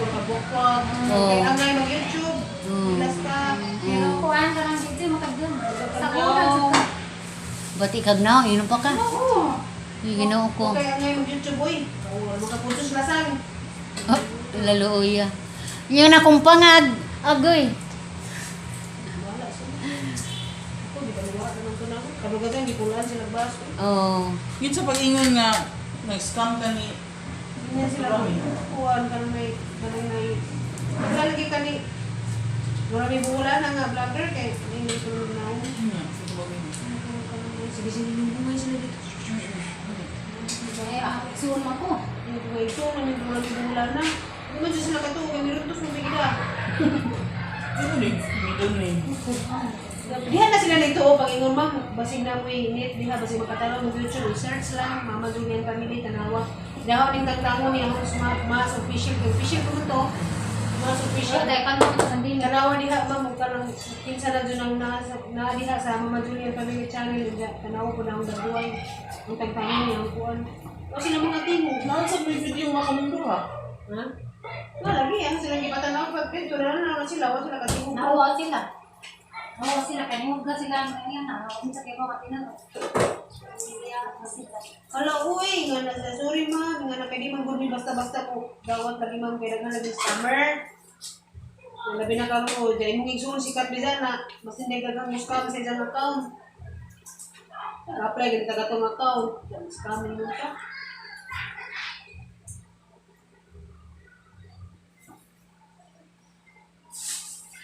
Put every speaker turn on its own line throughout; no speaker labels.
magkabukwag. Kaya ang ngayon mag-YouTube. Pilas ka.
Pero kuhaan ka ng video, makagdun. Sa kuhaan, sa
Bati kag na, inom pa ka.
Oo.
Ginoo ko.
Kaya ngayon mag-YouTube, boy. Makapuntos lasang.
Oh, lalo uya. Yung akong pangag, agoy.
Ako, di ba luwa naman ko na ako. Kalugagan, di kulaan sila baso.
Oh.
Yun sa pag-ingon nga, nag-scam ka ni...
Ganyan sila kuhaan ka na may... Lalagi ka ni... Marami bulan na nga vlogger kay hindi ko na ako. Sige, sinilubungay sila dito.
kaya suon ako.
Hindi ko ito, marami bulan na. Hindi man sila katuwa, kay Mirutos mo bigla.
Ano rin? Middle name.
Diha na sila nito, pag ingon ma'am, basig na mo init, diha, basig makatalaw ng YouTube, research lang, Mama Julian Family, tanawa. Dahaw ning tagtango niya, mas official, official ko to, mas official.
Dahil kan mo sa din.
Tanawa diha, ma'am, magkaroon, kinsa na dyan ang na diha sa Mama Julian Family Channel, tanawa ko na ang dabuhay, ang tagtango niya, ang kuwan. Kasi na mga timo.
Bakit sa video mga kamundo ha?
Ha? Lagi, yan sila ipatanaw, pag pwede, na naman sila, wala sila katimo.
Nawa sila. Oo, sila kanina ga sila ang ganyan na. Kung sa kaya mga tinanong.
Ala, uy, nga na, sorry ma'am, nga na pwede man gud basta-basta ko gawat lagi ma'am kaya nga lagi summer. Labi na karon ko, dahil mong igsoon si Kapitan na mas hindi gagang muskam sa isang account. Apply ganito ka itong account, scamming mo ka.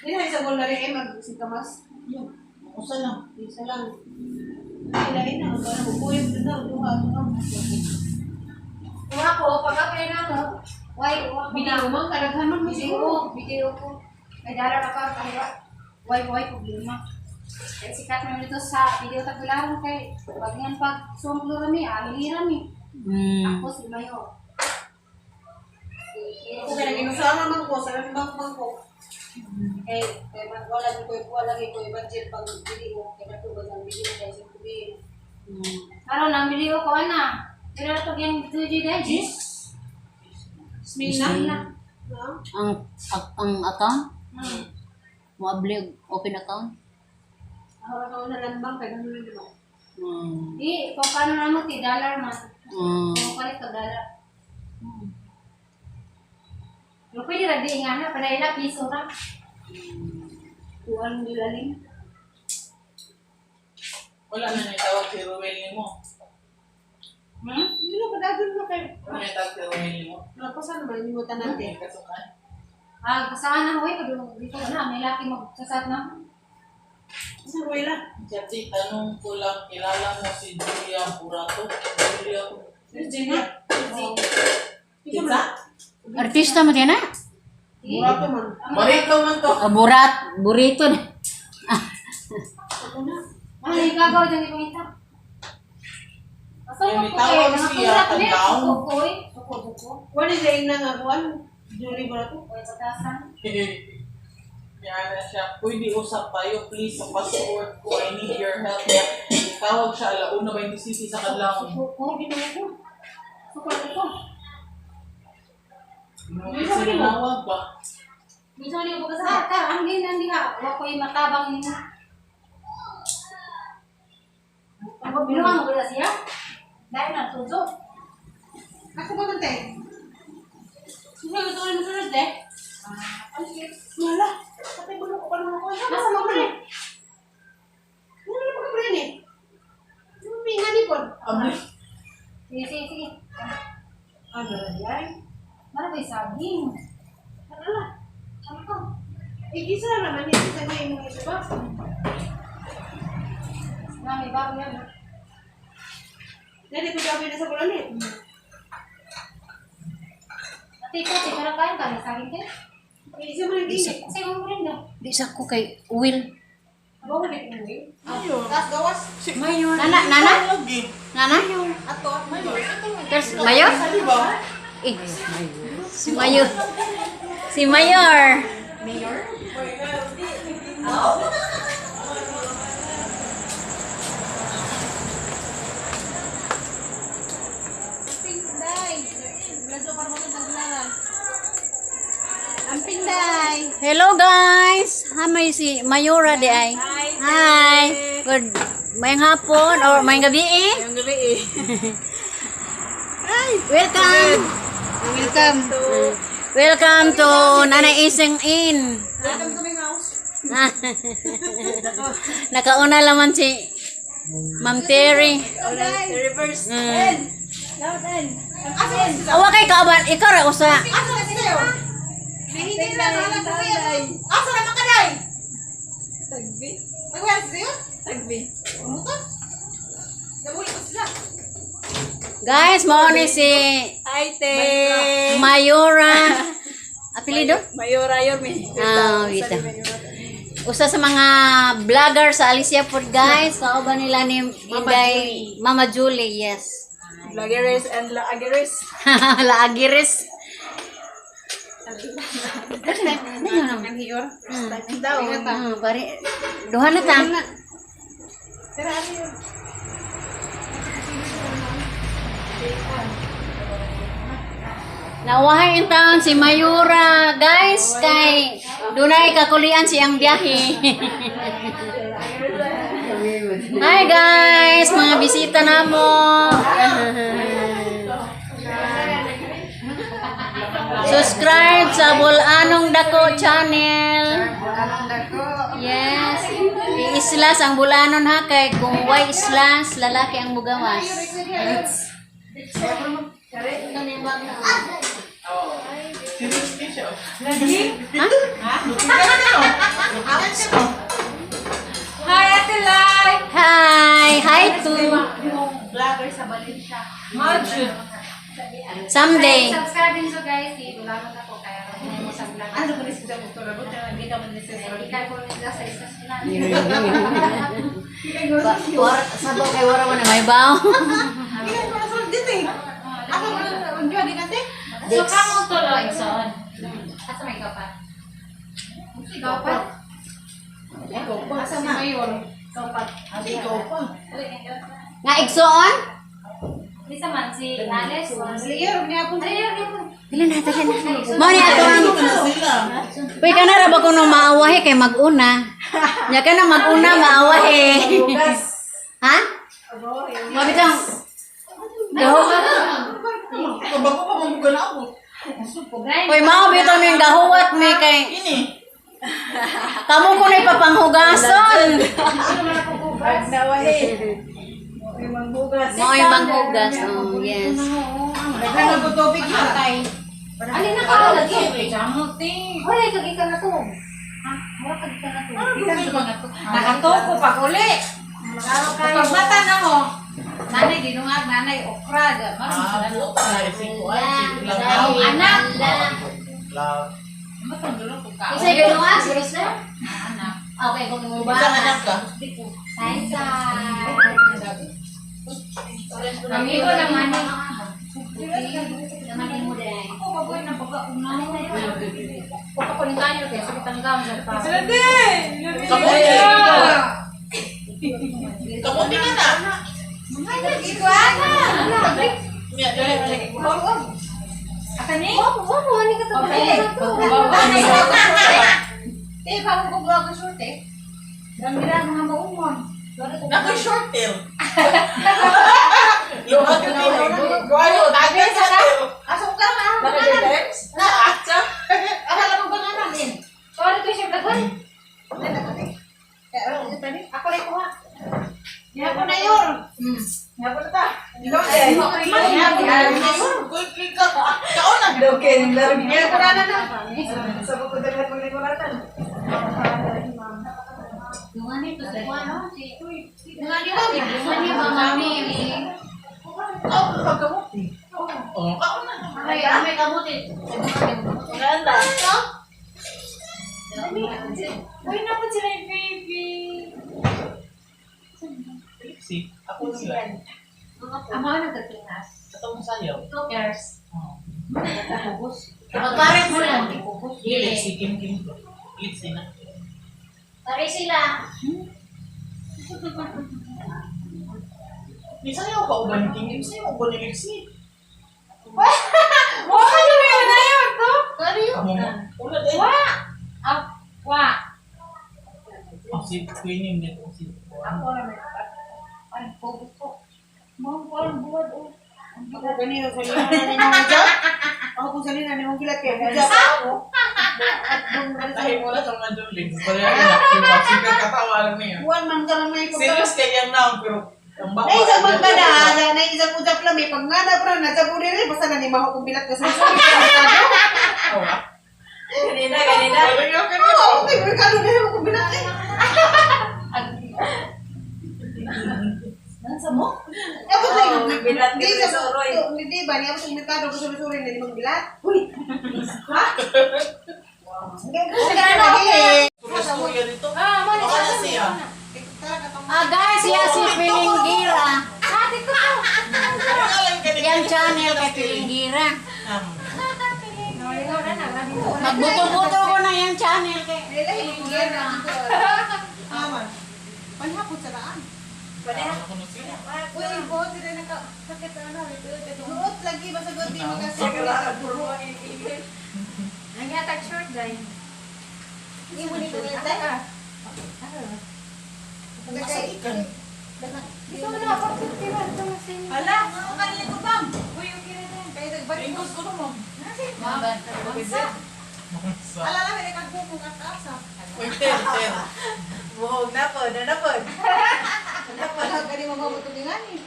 Hindi na isang goal na rin mag-singkamas.
Yun. Usa lang.
Isa lang. Ilahin na, para bukuyog din daw, duha.
Kung ako, pag apply na ako, why,
Binaw mo, karaghan mo
video ko. May dara na ka, kaya, why, problema. Kaya sikat naman dito sa video tagularan kay, pag yan pag sumlo rami, alihira mi. Ako si Mayo.
Kung kaya ginusama man ko, sa bang ko. Wala ko yung budget pang video. Kaya natubag ang video kaya sa kubi.
Karon ang video ko ana. Pero ito yung 2G dahil.
Smina?
Na.
Ang account? Mo abli open account?
Ako na lang bang, kaya naman naman.
Di, kung paano na mo, $10 man. Kung palit ka $1. Pero pwede rin di nga na, para ilang piso ka.
Kuhan nilalim.
Wala na naitawag si Ruel mo.
Hindi na padagin mo kayo.
Wala na naitawag si Ruel mo.
Napasan naman, limutan natin.
Kasukan.
Kasaan na, huy, dito na, may laki magsasat na.
Sa Ruela.
Jati, tanong ko lang, kilala mo si Julia Purato? Julia
Virginia.
Kita?
Artista mo din na?
Burato man.
Barito man to.
Burrito na.
Ay, gagaw dyan yung ita.
May tawag siya, tagdaon.
Suko.
What is the ina nga kuhan? Julie Burato.
Kaya sa tasan.
Kaya na siya, pwede usap tayo, please, sa passport ko, I need your help. Tawag siya, alauna 27 sa Kadlaon.
Suko. Suko ito.
Kasi nanawag ba?
Bisa niyo ba kasi? Ang hindi ka. Huwag ko yung matabang niyo. Binuha mo ba siya? Dahil na tuzo.
Ako ba mante?
Sige, gusto ko yung sunod eh.
Wala. Patay bulo ko pa naman ako.
Nasa mo pre?
Ano na pagkabryan eh? Ano may ingani ko?
Abli?
Sige.
Ano na yan?
Mana ba yung saging?
Ano na?
Ano to?
Gisa naman yan. Gisa niya yung mga isa ba?
May bago yan.
Dali ko gabi na sa bulan eh.
Ate ko, sigara kain ka. May saging kayo?
Isa mo lang gini.
Kasi mo rin na.
Di sa ko kay Will.
Aba ko rin mo eh.
Ayun.
Tas gawas.
Mayor. Nana?
Lagi.
Nana?
Ato. Mayor.
There's Mayor?
Di ba?
Eh, si Mayor. Si Mayor.
Mayor? Pinday. Laso para mo sa taglaran.
Hello guys. May si Mayura di ay. Hi. Good mayang hapon or mayang gabi eh.
Yung gabi eh.
Welcome. Welcome to Nanay Iseng In.
Welcome to my house.
Nakauna naman si Ma'am Terry.
Reverse.
Awa kay kaaban, ikaw ra usa.
Asa na sila? Hindi na alam ko sa'yo. Asa na makaday? Tagbi. Nagwala sa'yo? Tagbi. Umutot? Nabuhi ko sila.
Guys, mao ni si
Aite.
Mayura. Apelido?
Mayora Yorme.
Ah, wita. Usa sa mga vlogger sa Alicia Food guys. Kauban nila ni Inday Mama Julie, yes.
Lageres and Laageres.
Laagiris.
Ang hiyor. Daw.
Pare, duha na ta.
Pero ano yun?
Nawahay in town si Mayura, guys, kay dunay kakulian siyang biyahe. Hi guys, mga bisita namo. Subscribe sa Bulanong Dako channel. Yes. I-slash ang bulanon ha, kay kung Y slash lalaki ang mugawas.
Hi, Ate Lai.
Hi to.
Vlogger sa Valencia.
Someday.
Subscribe din so guys. Tulungan ako kaya mo sa vlog.
Ano ko rin sila gusto na? Buti hindi ka man necessary.
Ikay ko nila sa isas na.
Sabo kay wara man may baw.
Hindi ka naman nasunod dito eh. Ako mo na di kasi.
So kamo tuloy son. Asa may kapat? Kapat?
Asa si Mayor?
Kapat.
Ikaw pa.
Nga igsoon?
Isa man si Alex.
Mayor, niya po.
Dili na dali na. Mo ni ato ang
Sila.
Uy ka na ra ba kuno maawahe kay maguna. Nya ka na maguna maawahe. Ha? Mabitang. Daho.
Kabago pa mamuga na ako.
Uy mao bitaw ning dahuwat mi kay
Ini.
kamo ko na ipapanghugason. Mo ay manghugas. Oh, yes.
Naghanap ko topic yun.
Ano na ka lagi? Wala kag ika na to. Ha? Wala kag ika na to.
Nakatoko pa uli. Pag mata na mo. Nanay, dinungag, nanay, okra.
Ah, buot na isip ko. Ay, isip lang
Dahil
ako.
anak.
Love.
Isa yung mga serious na? Okay, kung mo ba?
Isang anak ka?
Amigo naman eh.
Naman mo dahil.
Ako bagoy na pagkauna. Ako ni kanyo kaya sa tanggam sa pa.
Kamuti. Kamuti ka na. Miya, dali, dali.
Atani? Oo, ani ka to. Eh, bago ko vlog ang short eh. Ang gira mga maumon.
Nakoy short tail. Luhat ka na. Guwayo, tagay sa tail.
Asa ko ka na?
Na, atsa.
Akala mo ba nga namin?
Sorry ko siya vlogan.
Ako rin ko ha. Niya ko na yun. Niya ko na ta.
Kauna.
Niya ko na na. Sabi ko dala ko likuratan.
Dungan ito sa ano? Dungan niyo mami.
Oh, kauna.
May kamuti.
Maganda.
Uy, naman sila yung baby.
Si, ako sila.
Amo na nagtinas.
Katong sayaw.
2 years.
Oh.
Magparek mo lang.
Dili, si Kim Kim. Let's say na.
Pare sila.
Ni sayaw ka uban ni Kim Kim. Sayaw uban ni Lipsy.
Wala nyo na yun to?
Kamu mo? Ulat eh. si Queen dito si
Ako na may ay pogo ko. Mom ko ang buwan oh.
Ako ganito sa iyo na ni mong hijab. Ako kung sali na ni mong gilat kaya hijab ako. At doon na
Dahil
sa
wala sa mga Jolene. Pareha na. Diba? Sige katawa lang niya.
buwan man ka lang na ikaw.
Serious kaya yan na. Pero ang baba.
Nay isang magkada, na isang udap lang may pangada pra na sa buli rin basta na ni maho kong bilat ka sa sulit ka na.
Oh,
Ganina.
Oo, may merkado na yung kong bilat eh.
Nansa mo?
Ako sa iyo,
bilat
di
ka
sa
sa Roy.
hindi ba niya sa merkado ko suri-suri na limang bilat? Uy. Ha? Sige na lagi.
Storya dito.
Ah, mali
Baka na siya.
Guys, yan si Pilingira.
Ate ko.
Yan channel kay Pilingira.
Naligaw na grabe mo.
Magbuto-buto ko na yan channel kay Pilingira.
Aman. Panhapon sa daan.
Uy, buot din na sakit ano, ito.
Buot lagi masagot di magkasya.
Nangyatag short dahil.
Hindi mo nito nito.
Gusto mo na ako tira ito na sin.
Hala, ang kanili ko bang?
Uy, okay na din.
Kaya nagbalik
Ingos ko naman.
Alala may nagkagbuko at asa.
Uy, ten.
Buhog na po, na po.
Napalag ka di magmamutulingan eh.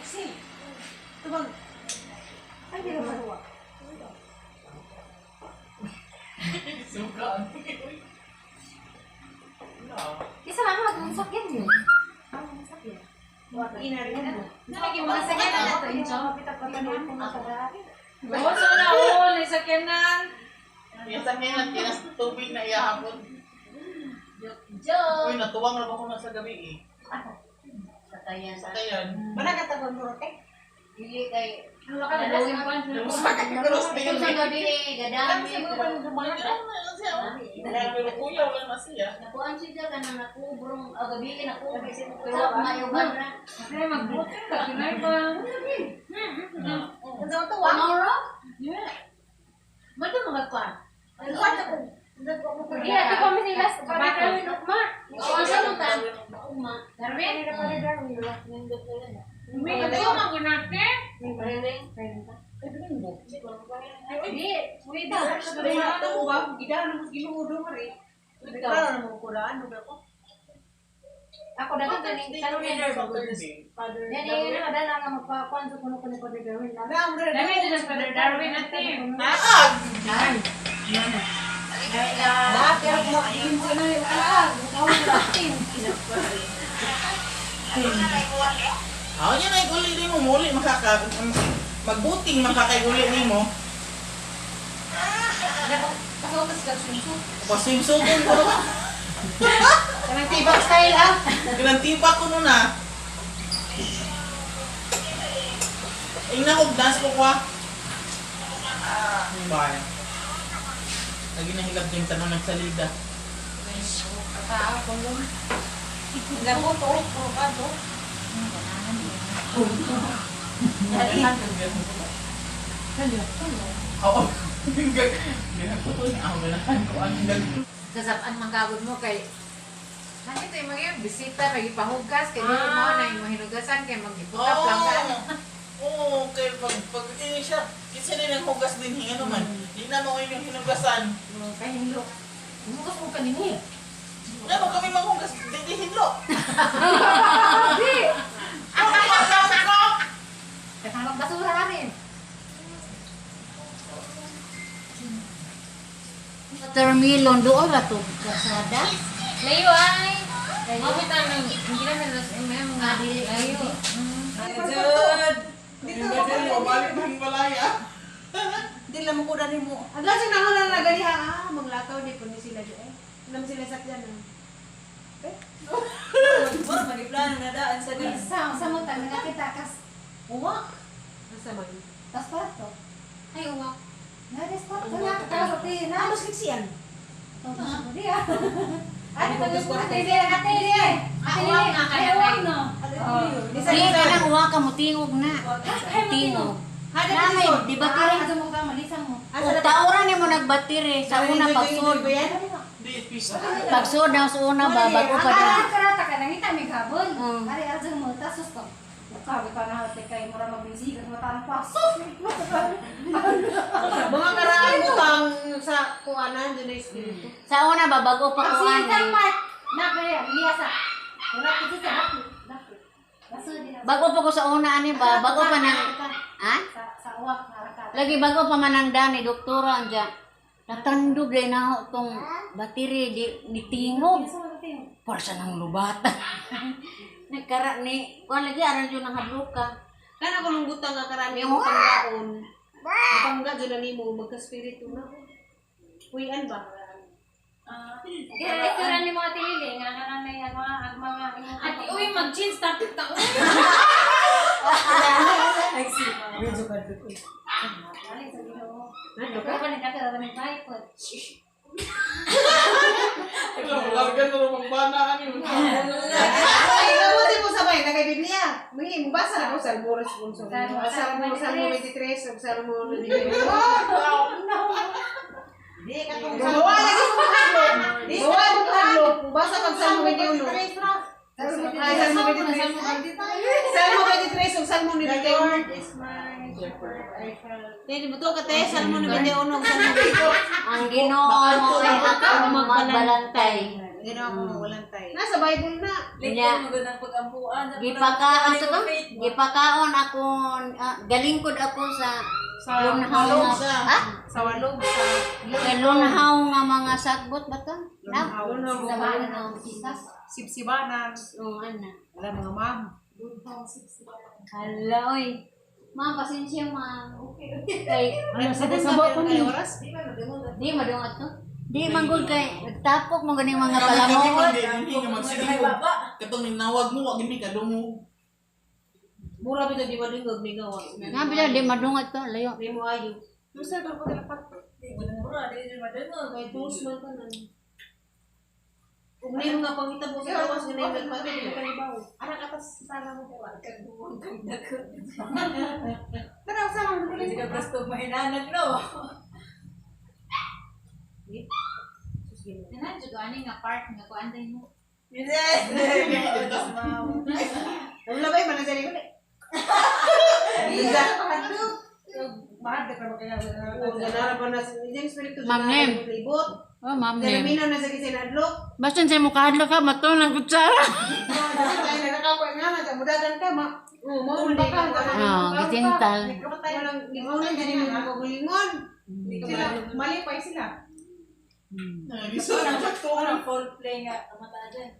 Kasi, ito bang, ay di naman huwa.
Suka.
Isa lang mag sakit yun. Sakit.
Inarin mo.
Nalagi mo sa sakit na ito. Kita pa tanan ko na sa dati.
Boso na all, isa kenan.
Yung sa kanya, tinas tubig na iyahapon.
Joke.
Uy, natuwang na ba ko na sa gabi eh.
Satayan sa
Patayan.
Wala ka tagon mo rote?
Dili kay
Wala ka na gawin pa.
Yung sakit ko cross din.
Kung sa gabi gadami.
Pero kuya, wala na siya.
Nakuan siya ka na nakubrong gabi naku kasi pero mayuban na.
Ay, magbuti ka. Kinay ba?
Kung sa ito,
Tomorrow? Ba't mo magkuan?
Iya, ito kami nila. Para kami nukma.
Oo, sa lutan. Uma.
Darwin?
May ito magunate.
Hindi. Wait, da.
ito ba? Gidahan mo ginuudo mo rin. Ikaw na mo kuraan, mo ko.
Ako dapat galing tanong ni
Father.
Yan yung ano na nga magpakuan sa kuno ko ni Father Darwin.
Dami din ang Father Darwin natin.
Lahat pero kumain ko na yung alam. Ikaw natin.
Yan ay guli din mo. Muli magbuting makakaiguli din mo.
Pagkakas ka sunso.
Paswimsugin ko naman.
Kanang tibak style ah.
Ginantipa ko nun ah. Ingnan ko, dance ko kwa. Bye. Lagi nahilap din tanong nagsalida.
Gabo to, provado.
Oo. Ganahan ko ang gagawin.
Kasapaan magkagod mo kay Hani tayo mag bisita, magipahugkas, kaya di mo na yung mahinugasan, kaya magiputap lang ka.
Oo, kaya pag ini siya, kasi din ang hugas din hinga naman. Hindi na mo yung hinugasan.
Kahilo. Humugas mo kanini.
Wala mo kami manghugas, hindi hinlo.
Kaya magbasura rin.
Watermelon doon ba to? Kasada?
Layo ay. Mabit ang hindi naman may mga layo.
Dito
Yung
na
ganyan mo, balik ng balaya.
Di lang mo kudanin mo. Agad siya nangalan na gali ha. Manglakaw di po ni sila di eh. Alam sila sakyan na.
Mura magiplano na daan sa
Sa mo tayo nakita kas. Uwak.
Nasa man.
Tas pato.
Ay, uwak.
Naris pato na. Tapos ati na.
Ano siksiyan?
Di ah. Ano to gusto ate di ate di.
Uwak nga kaya
Uwak no.
Dili ka nang uwa ka mo tingog na. Tingog.
Hada
Namay,
ka
di
di
ba
Asa mo ka malisang mo.
Ug tauran nimo nagbatire sa una pagsud.
ba yan?
Di,
Pagsuod na sa una ba, bago pa daw.
Karata ka nangita may gabon.
Mm.
Ari aja mo ta sus to. Sabi ka na hati kay mura magbisi ka matan pa. Sus.
Mga karaan utang sa kuanan dyan na espiritu.
Sa una ba, bago pa ko
Kasi
ani.
mat na kaya liasa. Wala kasi sa hati. Baso din
Bago pa ko sa una ani ba, bago pa nang ha?
sa uwak narakat.
Lagi bago pa mananda ni doktora anja. Natandog day na ako tong battery di tingog. Para sa nang lubatan. Nagkara ni, kuan lagi aran jud nang hadluka.
Kana ko nung butang nga karami ang panggaon. Pangga dyan na nimo, magka-spiritu na. Uyan ba?
Kaya lecturean ni mga tilili nga nga may mga
Ati, uy, mag-change topic ta. Uy.
Ano ka ni ka ra ni pai po.
Largan na naman banaan yun.
Ay, kamuti mo sabay, nagay Biblia. May basa na ko sa Salmo responso. Salmo 23, Salmo 23. Di ka tong Bawa lagi mo kadlo. Bawa mo kadlo. Basa kag Salmo 21. Ay, Salmo 23. Salmo 23 ug Salmo 21. Dili mo to ka te Salmo 21 ug Salmo 22.
Ang Ginoo mo ay akong magbalantay.
Ginoo mo walang tay. Nasa Bible na.
Nya
magandang pag-ampuan.
gipakaon to ko. Gipakaon ako galingkod ako sa lunhaw nga. Ha?
Sa walog sa
Sa lunhaw nga mga sagbot ba to? Na?
Sa bahan ng pisas.
sipsibanan.
Oo, ana.
Wala mga ma'am.
Hala, oy. Ma'am, pasensya, ma'am. Kay,
Ano sa sabot ko ni oras?
di madungat to. Di manggol kay, nagtapok mo ganing mga
Kami
palamon.
hindi nga magsiligod. Katong ninawag mo, wag mi kadungo.
Mura bitaw di madungog may gawa.
Nga bila, di madungat to, layo.
Di mo ayo.
Musa ka pagkalapat. Mura, di rin madungo.
Kay tools man ka nan. Kung may mga pangitabo sa gawas nga nang nagpatay di ka ibaw.
Anak atas sana mo ko kag duwag kag dako.
Tara sa mga
Hindi ka gusto mahinanan no.
Ana jud ani nga part nga kuan din mo.
Wala ba man dali ulit. Isa
Mahal ka pa kaya
ganara pa na yung espiritu.
Ma'am Lim.
Libot.
Oh, ma'am
Dala
ni.
minaw na sa kisinadlok.
Basta sa mukha hadlo ka, mato ng kutsara.
Kaya nakakapoy nga na mudagan ka ma. Oo, mo hindi ka.
Oo, gitintal.
Walang lingon dili mo magulingon. Sila mali pa sila.
Parang full play nga mata dyan.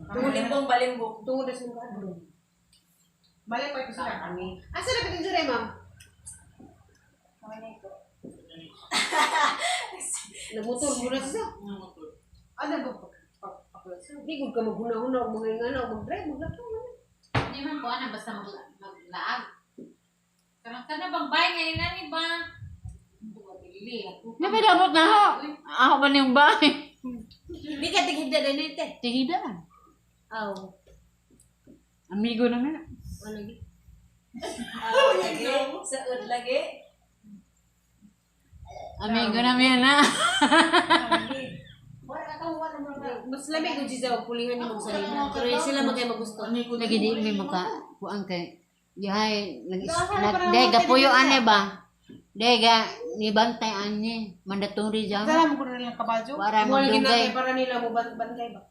Balimbong, balimbong.
Tungod sa mga ano. Balik pa ito sila kami. Asa na kating sila, ma'am? Nagmotor muna siya. Ano ba? Hindi ko ka maghuna-huna o mga ingana o mag-drive, mag-laptop.
Hindi man po, basta maglaag. Karang ka na bang bahay ngayon na ni ba?
Nga may labot na ho. Ako ba niyong bahay?
Hindi ka tigida din ito.
Tigidaan.
Aw.
Amigo na nga.
Ano lagi?
Sa ud lagi.
Amigo na miya na.
Mas lamig kung siya o pulingan niyo magsalina. Pero yung sila magay magusto.
Lagi di may maka kuang kay yahay dahil gapuyo ane ba? Dahil ga ni bantay ane mandaturi jam.
Sala mo ko na lang kabadyo.
Para
Mo lagi
magdugay.
na para nila mo bantay ba?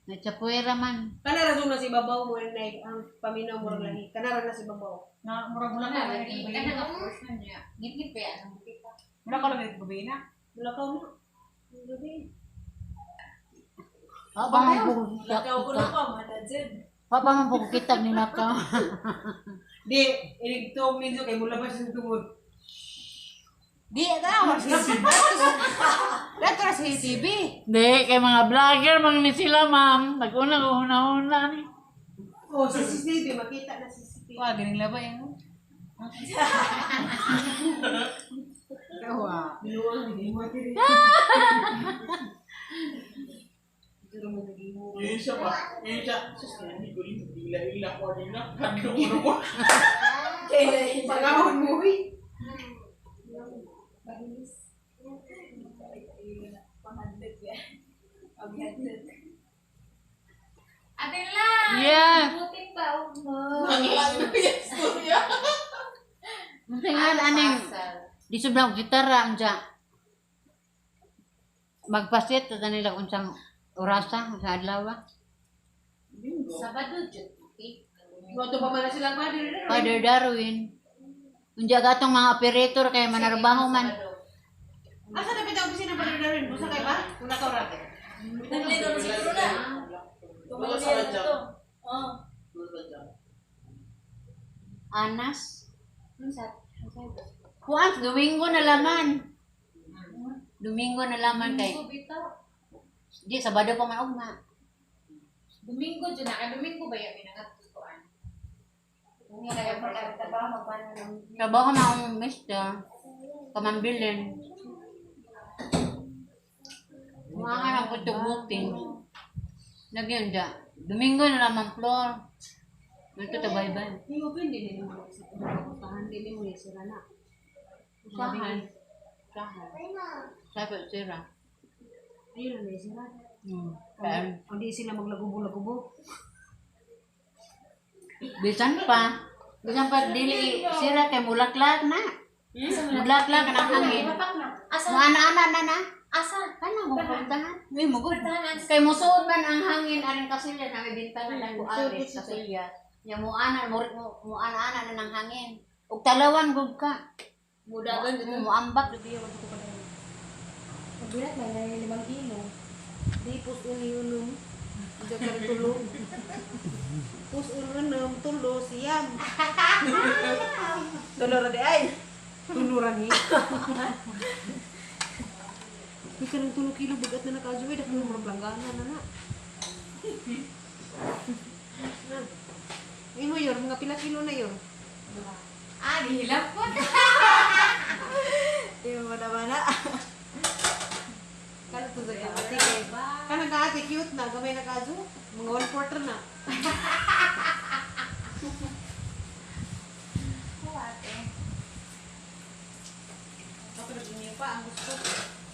Nachapuera man.
Kanara doon na si Babaw mo na ang paminaw mo lagi. Kanara na si Babaw.
Na murag mula
Wala
ka
lagi. Kana nga portion niya. Ngit-ngit pa yan.
mula ka lang gabi na.
Mulakaw na. Gabi.
Papa man po
Lakaw ko na
kita.
pa, madadyan.
Papa man po kita nila ka.
Di, iligtong ninyo kay mula ba siya tungod.
Di na. Dato na sa TV.
Di kay mga vlogger mang ni sila ma'am. Nag-una ko una-una ni.
Oh, sa CCTV, makita na sa CCTV.
Wah, ganing laba yan. Ikaw ah.
Binuang, hindi mo tiri.
Yun siya pa. Yun siya. Sus, hindi ko rin. Ila-ila ko rin na. Kadungo mo.
Pagkahon mo,
Yes.
Buting taon mo.
Nanglang na yung storya.
Tingnan aning di sobrang gitara anja. Magpasit ta nila unsang orasa sa adlaw.
Sabado jud. Okay.
Wato pa man sila pa diri.
Father Darwin. Unja gatong mga operator kay manarbaho man.
Asa na bitaw opisina pa rin? Busa kay ba? Una ka ora.
Naglito na siguro na.
Wala sa radyo.
Oo.
Anas.
Unsa?
Kuan Domingo na laman. Domingo na laman kay.
Bitaw.
Di Sabado pa man ugma.
Domingo dyan na. Domingo ba yan? Pinangat-tutuan.
Nga kaya pala trabaho magpano ng
Trabaho na akong mister. Pamambilin. Mga ka ng kutog-booking. Lagyan dyan. Domingo na laman floor. Ito tabay-bay.
Ni open din mo sa tahan din mo sira na.
Usahan. Usahan. Sabi sira.
Ayun na sira.
Kaya,
Hindi sila maglagubo-lagubo.
bisan pa. Bisan pa dili sira kay mulaklak na. Mulaklak na ang hangin.
Asa?
Mga ana-ana na na.
Asa?
Kana mo puntahan.
May mugod.
Kay musuod man ang hangin aring kasilya na may bintana lang ko alis kasilya. Ya mo ana mo ana na ng hangin. Ug talawan gud ka.
Mudagan dito.
Mo ambak.
Bilat na na 5 kilo.
Di pus uli-ulong. Hindi ka rin tulog. Pus uli-ulong, tulo, siyam. Tulura di ay. Tulura ni. Hindi ka rin 2 kilo bigat na nakajuwi. Dahil mo planggana na na. Ay mo yor, mga pila kilo na yor.
Hilap po.
Yung mana-mana.
Kala to sa ate kay ba? Kana ka ate cute na, gamay na kaju. Mga 1/4 na. Kapag hindi pa ang gusto.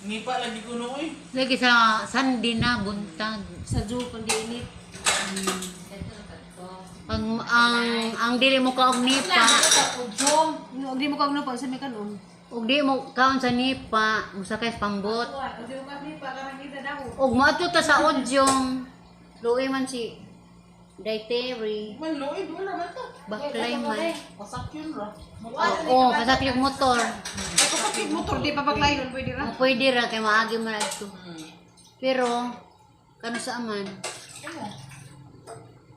Nipa lagi ko noy.
Lagi sa Sunday na buntag.
Sa zoo kung di init.
Ang dili mo kaog nipa.
Hindi mo kag napag sa may kanon.
Ug di mo kaon sa nipa, musakay sa pangbot.
Hindi mo kag nipa karang kita daw.
Ug moadto ta sa odyong. Luoy man si Dayteri.
Man loy wala man to.
Baklay man.
Pasak yun ra.
Oo, kasak yung motor.
Ay kapag motor di pa paglayon pwede ra.
Ang pwede ra kay maagi man ito. Pero kano sa aman?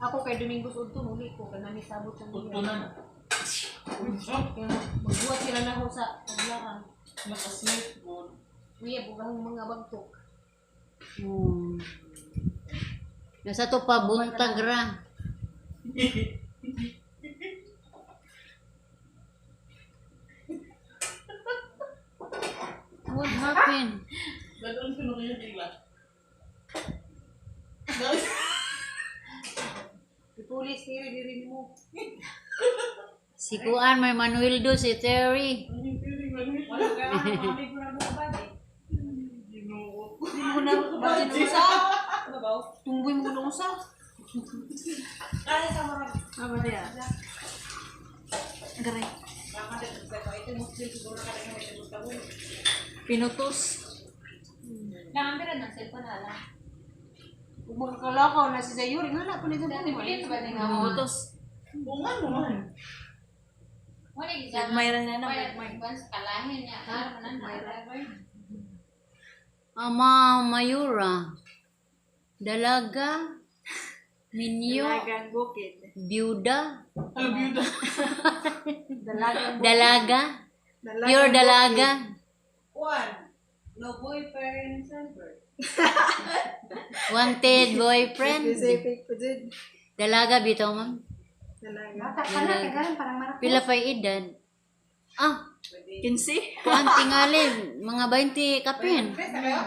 Ako kay Domingos udto muli ko kanami sabot sa
Punto
niya.
na.
Kaya magbuhat sila na ho sa paglaran.
Nakasleep mo.
Kuya bugang mga bagtok.
Nasa to pa buntag ra. What happened?
Dadon ko na kayo dila.
Ipulis kiri diri mo.
Si Kuan may Manuel do si Terry.
Wala ka mga ko na mo ba di.
Ginoo.
Hindi mo na budget na usa. Ano ba? Tunggoy mo na usa. Ay sa marag. Aba dia. Gare. Ito mo siguro ka rin ito mo.
Pinutos.
Nakambira ng cellphone hala.
Kung kalakaw na si Zayuri, nga po nito
Dati bilis ba din
Pinutos.
Bungan mo man.
Wala gisa.
Mayroon na
Wala
may.
ban sa kalahin niya. Karon na
Ama Mayura. Dalaga. Minyo.
Dalagang bukid.
Byuda.
Alam yun na.
Dalaga. Pure dalaga.
One. No boyfriend, sunburn.
Wanted boyfriend.
Specific po dyan.
Dalaga bitaw ma'am.
Dalaga.
Bata pa na kagaran parang marap.
Pila pa'y edad? Ah,
15?
kuan tingali. Mga 20 kapin.
Presta kayo?